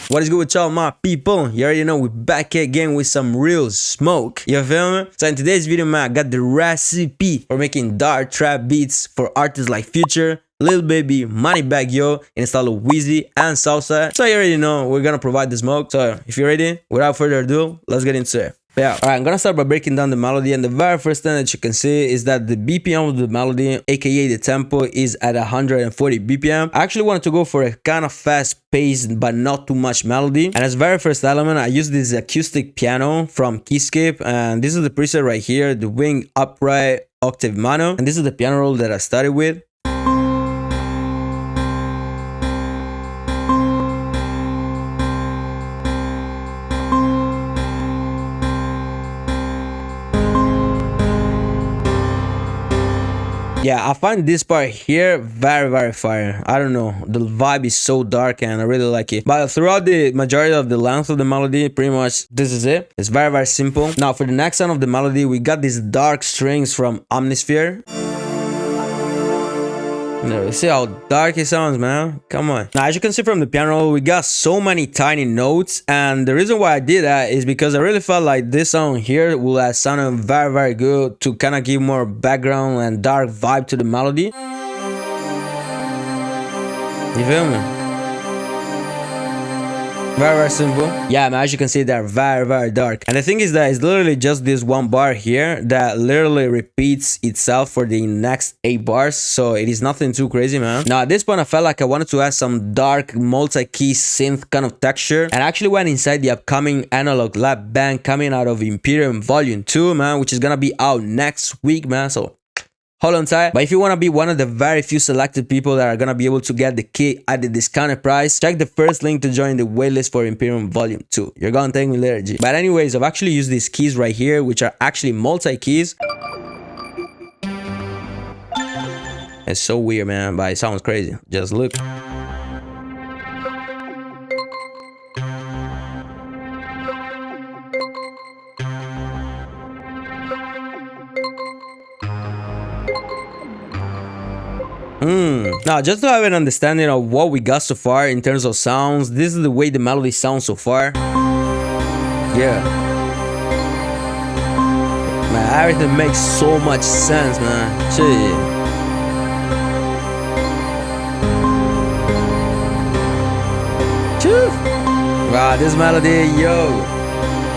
What is good with y'all, my people? You already know we're back again with some real smoke. You feel me? So in today's video, man, I got the recipe for making dark trap beats for artists like Future, Lil Baby, Moneybagg Yo, in style of Wheezy and Southside. So you already know we're gonna provide the smoke. So if you're ready, without further ado, let's get into it. Yeah, alright, I'm gonna start by breaking down the melody, and the very first thing that you can see is that the BPM of the melody, aka the tempo, is at 140 BPM. I actually wanted to go for a kind of fast paced but not too much melody. And as very first element, I used this acoustic piano from Keyscape, and this is the preset right here, the Wing Upright Octave Mono, and this is the piano roll that I started with. Yeah, I find this part here very fire. I don't know, the vibe is so dark and I really like it. But throughout the majority of the length of the melody, pretty much this is it. It's very simple. Now for the next sound of the melody, we got these dark strings from Omnisphere. You see how dark it sounds, man? Come on. Now, as you can see from the piano, we got so many tiny notes, and the reason why I did that is because I really felt like this sound here will have sounded very good to kind of give more background and dark vibe to the melody. You feel me? Very simple. Yeah, man, as you can see, they're very dark. And the thing is that it's literally just this one bar here that literally repeats itself for the next 8 bars. So it is nothing too crazy, man. Now at this point, I felt like I wanted to add some dark multi-key synth kind of texture. And I actually went inside the upcoming Analog Lab band coming out of Imperium Volume 2, man, which is gonna be out next week, man. So hold on tight. But if you want to be one of the very few selected people that are going to be able to get the kit at the discounted price, check the first link to join the waitlist for Imperium Volume 2. You're going to thank me later, G. But anyways, I've actually used these keys right here, which are actually multi-keys. It's so weird, man, but it sounds crazy. Just look. Now, just to have an understanding of what we got so far in terms of sounds, this is the way the melody sounds so far. Yeah. Man, everything makes so much sense, man. Shit. Wow, this melody, yo,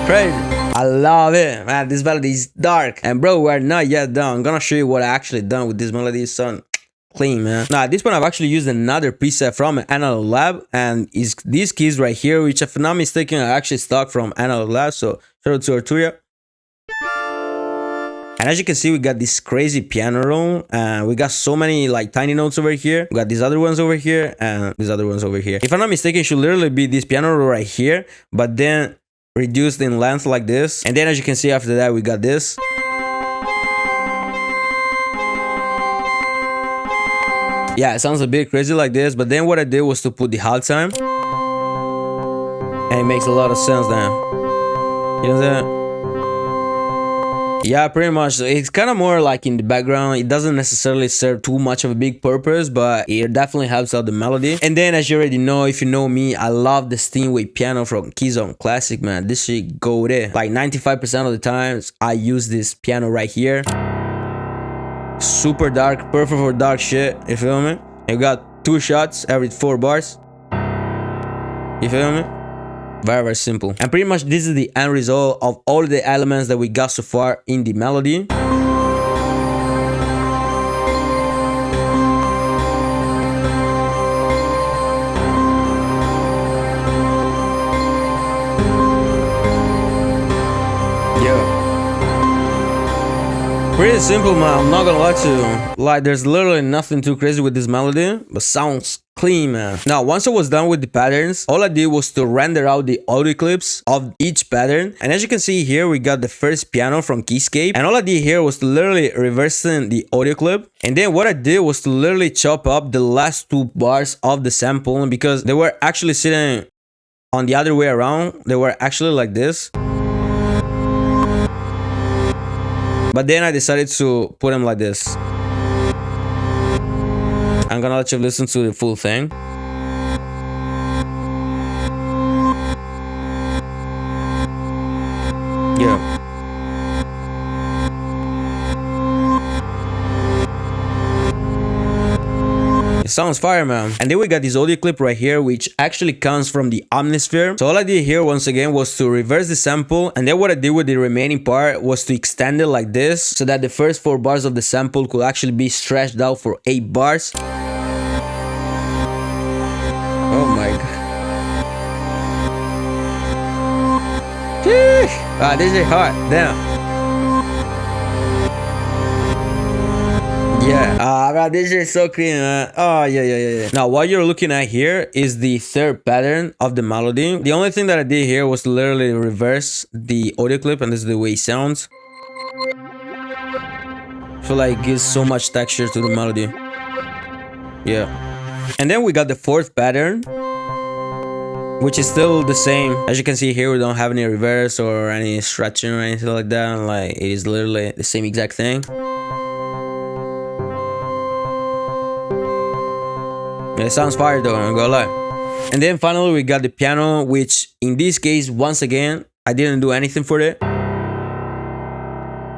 crazy. I love it, man. This melody is dark. And bro, we're not yet done. I'm gonna show you what I actually done with this melody, son. Clean, man. Now at this point, I've actually used another preset from Analog Lab, and is these keys right here, which if I'm not mistaken are actually stock from Analog Lab. So shout out to Arturia. And as you can see, we got this crazy piano roll, and we got so many like tiny notes over here. We got these other ones over here and these other ones over here. If I'm not mistaken, it should literally be this piano roll right here, but then reduced in length like this. And then as you can see, after that we got this. Yeah, it sounds a bit crazy like this, but then what I did was to put the halt time, and it makes a lot of sense now. You know what I'm saying? Yeah, pretty much. It's kind of more like in the background. It doesn't necessarily serve too much of a big purpose, but it definitely helps out the melody. And then, as you already know, if you know me, I love the Steinway piano from Keyzone Classic, man. This shit go there. Like 95% of the times, I use this piano right here. Super dark, perfect for dark shit. You feel me? You got 2 shots every 4 bars. You feel me? Very simple. And pretty much this is the end result of all the elements that we got so far in the melody. Pretty simple, man. I'm not gonna lie to you. Like, there's literally nothing too crazy with this melody, but sounds clean, man. Now, once I was done with the patterns, all I did was to render out the audio clips of each pattern. And as you can see here, we got the first piano from Keyscape. And all I did here was to literally reversing the audio clip. And then what I did was to literally chop up the last 2 bars of the sample, because they were actually sitting on the other way around. They were actually like this. But then I decided to put them like this. I'm gonna let you listen to the full thing. Yeah. It sounds fire, man. And then we got this audio clip right here, which actually comes from the Omnisphere. So all I did here once again was to reverse the sample, and then what I did with the remaining part was to extend it like this, so that the first 4 bars of the sample could actually be stretched out for 8 bars. Oh my god. Ah, this is hard. Damn. Yeah, bro, this is so clean, man. Oh, yeah. Now, what you're looking at here is the third pattern of the melody. The only thing that I did here was to literally reverse the audio clip, and this is the way it sounds. I feel like it gives so much texture to the melody. Yeah. And then we got the fourth pattern, which is still the same. As you can see here, we don't have any reverse or any stretching or anything like that. Like, it is literally the same exact thing. It sounds fire though, I'm gonna lie. And then finally we got the piano, which in this case, once again, I didn't do anything for it.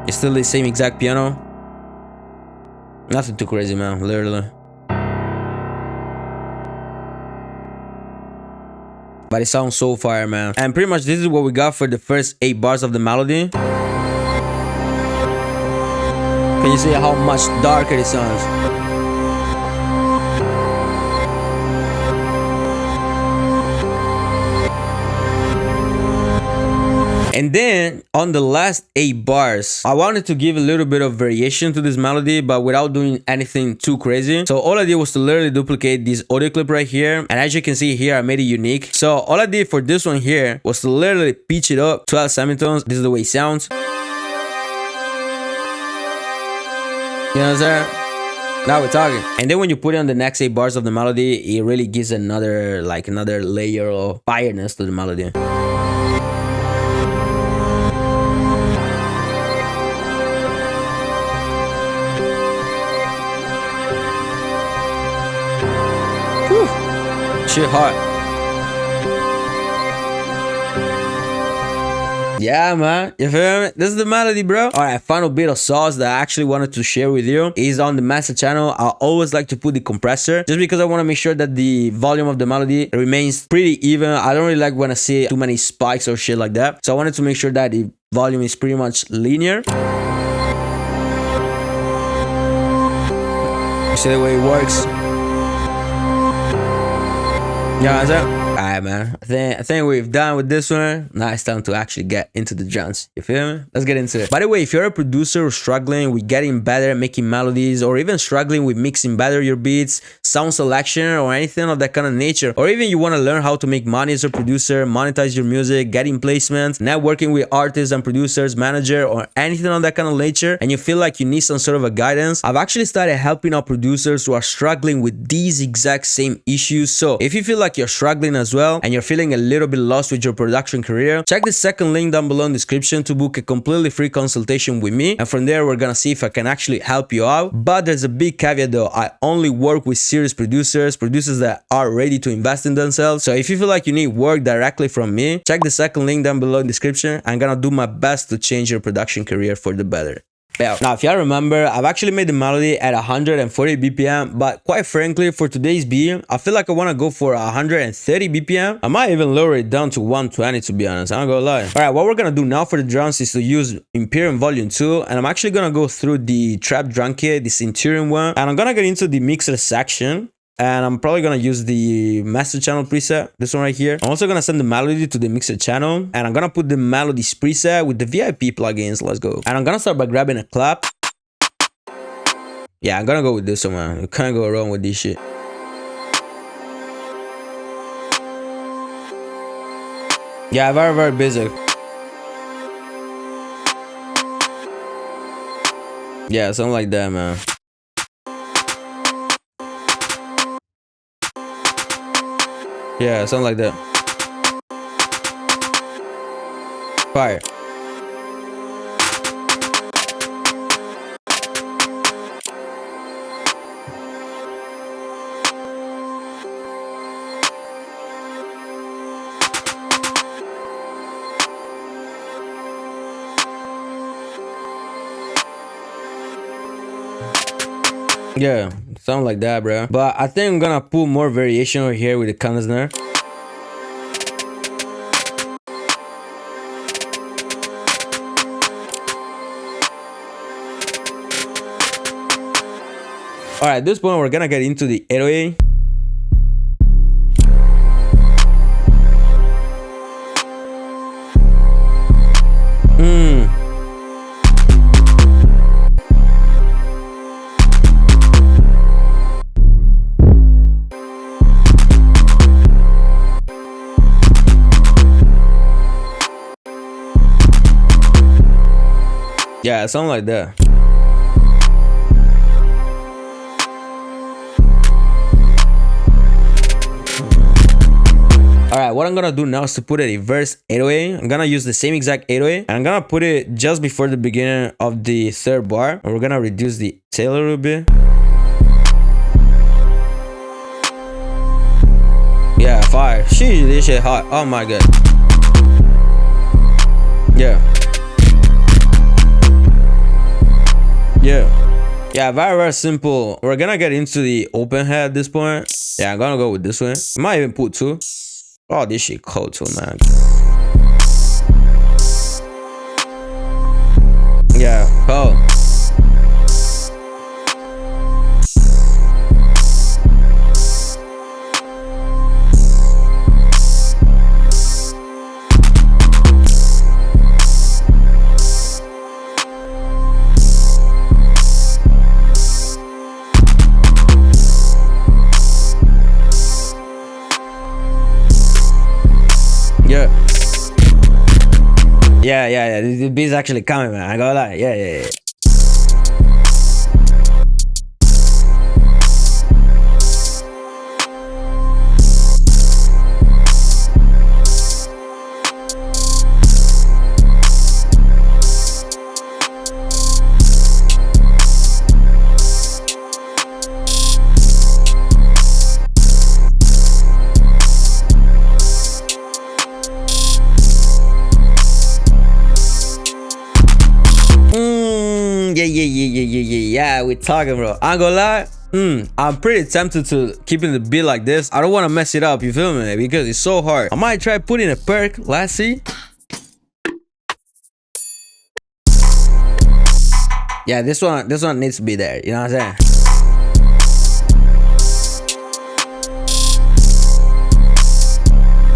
It's still the same exact piano. Nothing too crazy, man, literally. But it sounds so fire, man. And pretty much this is what we got for the first 8 bars of the melody. Can you see how much darker it sounds? And then on the last 8 bars, I wanted to give a little bit of variation to this melody, but without doing anything too crazy. So all I did was to literally duplicate this audio clip right here. And as you can see here, I made it unique. So all I did for this one here was to literally pitch it up 12 semitones. This is the way it sounds. You know what I'm saying? Now we're talking. And then when you put it on the next 8 bars of the melody, it really gives another layer of fireness to the melody. Shit hard. Yeah, man. You feel me? This is the melody, bro. Alright, final bit of sauce that I actually wanted to share with you is on the master channel. I always like to put the compressor just because I want to make sure that the volume of the melody remains pretty even. I don't really like when I see too many spikes or shit like that. So I wanted to make sure that the volume is pretty much linear. You see the way it works? Yeah, that's it. Alright, man. I think we've done with this one. Now it's time to actually get into the drums. You feel me? Let's get into it. By the way, if you're a producer struggling with getting better at making melodies, or even struggling with mixing better your beats, sound selection, or anything of that kind of nature, or even you want to learn how to make money as a producer, monetize your music, getting placements, networking with artists and producers, manager, or anything of that kind of nature, and you feel like you need some sort of a guidance, I've actually started helping out producers who are struggling with these exact same issues. So if you feel like you're struggling as well and you're feeling a little bit lost with your production career, check the second link down below in the description to book a completely free consultation with me, and from there we're gonna see if I can actually help you out. But there's a big caveat though. I only work with serious producers that are ready to invest in themselves. So if you feel like you need work directly from me, check the second link down below in the description. I'm gonna do my best to change your production career for the better. Now, if y'all remember, I've actually made the melody at 140 BPM, but quite frankly, for today's beat, I feel like I want to go for 130 BPM. I might even lower it down to 120 to be honest, I'm not gonna lie. Alright, what we're gonna do now for the drums is to use Imperium Volume 2, and I'm actually gonna go through the trap drum kit, the Centurion one, and I'm gonna get into the mixer section. And I'm probably gonna use the master channel preset, this one right here. I'm also gonna send the melody to the mixer channel, and I'm gonna put the melodies preset with the VIP plugins. Let's go. And I'm gonna start by grabbing a clap. Yeah, I'm gonna go with this one, man. You can't go wrong with this shit. Yeah, very, very basic. Yeah, something like that, man. Yeah, something like that. Fire. Yeah, something like that, bro. But I think I'm gonna put more variation over here with the conditioner. Alright, at this point we're gonna get into the 808. Yeah, something like that. Alright, what I'm gonna do now is to put a reverse 808. I'm gonna use the same exact 808 and I'm gonna put it just before the beginning of the third bar. And we're gonna reduce the tail a little bit. Yeah, fire. Sheesh, this shit hot. Oh my god. Yeah. Yeah, very simple. We're gonna get into the open head at this point. Yeah, I'm gonna go with this one. Might even put two. Oh, this shit cold too, man. Yeah, cold. Yeah. The beat's actually coming, man. I gotta lie. Yeah. Yeah, we talking, bro. I ain't gonna lie. I'm pretty tempted to keeping the beat like this. I don't want to mess it up, you feel me? Because it's so hard. I might try putting a perk. Let's see. Yeah, this one needs to be there. You know what I'm saying?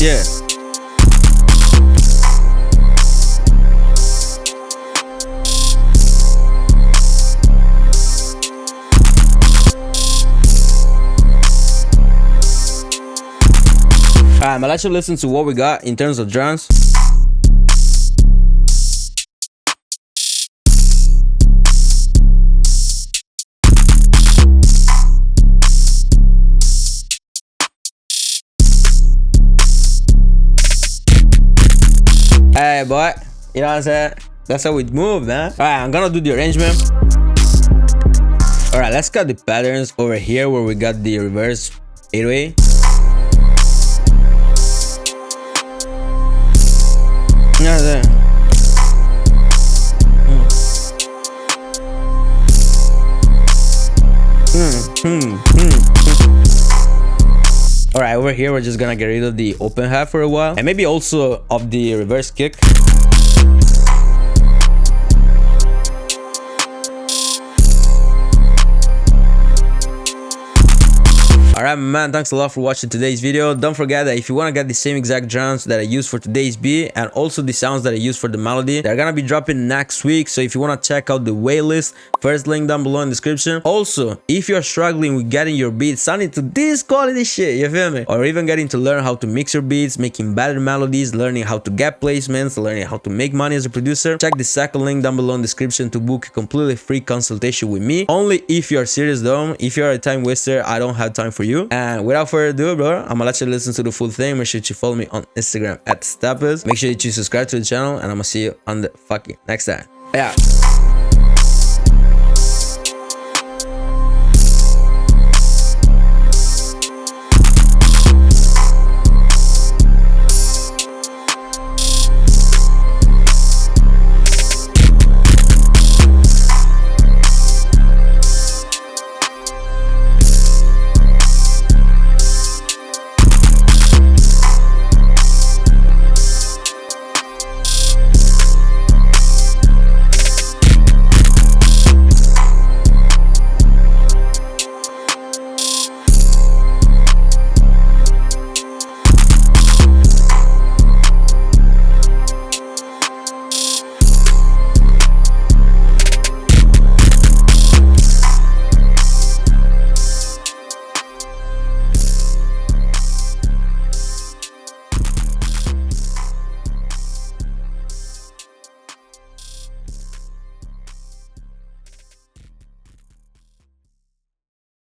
Yeah. Alright, but let's just listen to what we got in terms of drums. Hey, boy. You know what I'm saying? That's how we move, man. Alright, I'm gonna do the arrangement. Alright, let's cut the patterns over here where we got the reverse 808. Alright, over here we're just gonna get rid of the open half for a while and maybe also of the reverse kick. Alright, man, thanks a lot for watching today's video. Don't forget that if you want to get the same exact drums that I used for today's beat and also the sounds that I used for the melody, they're gonna be dropping next week. So if you want to check out the waitlist, first link down below in the description. Also, if you're struggling with getting your beats sounding to this quality shit, you feel me? Or even getting to learn how to mix your beats, making better melodies, learning how to get placements, learning how to make money as a producer, check the second link down below in the description to book a completely free consultation with me. Only if you're serious though. If you're a time waster, I don't have time for you. And without further ado, bro, I'm gonna let you listen to the full thing. Make sure you follow me on Instagram at Stepuz. Make sure you subscribe to the channel, and I'm gonna see you on the fucking next time. Yeah.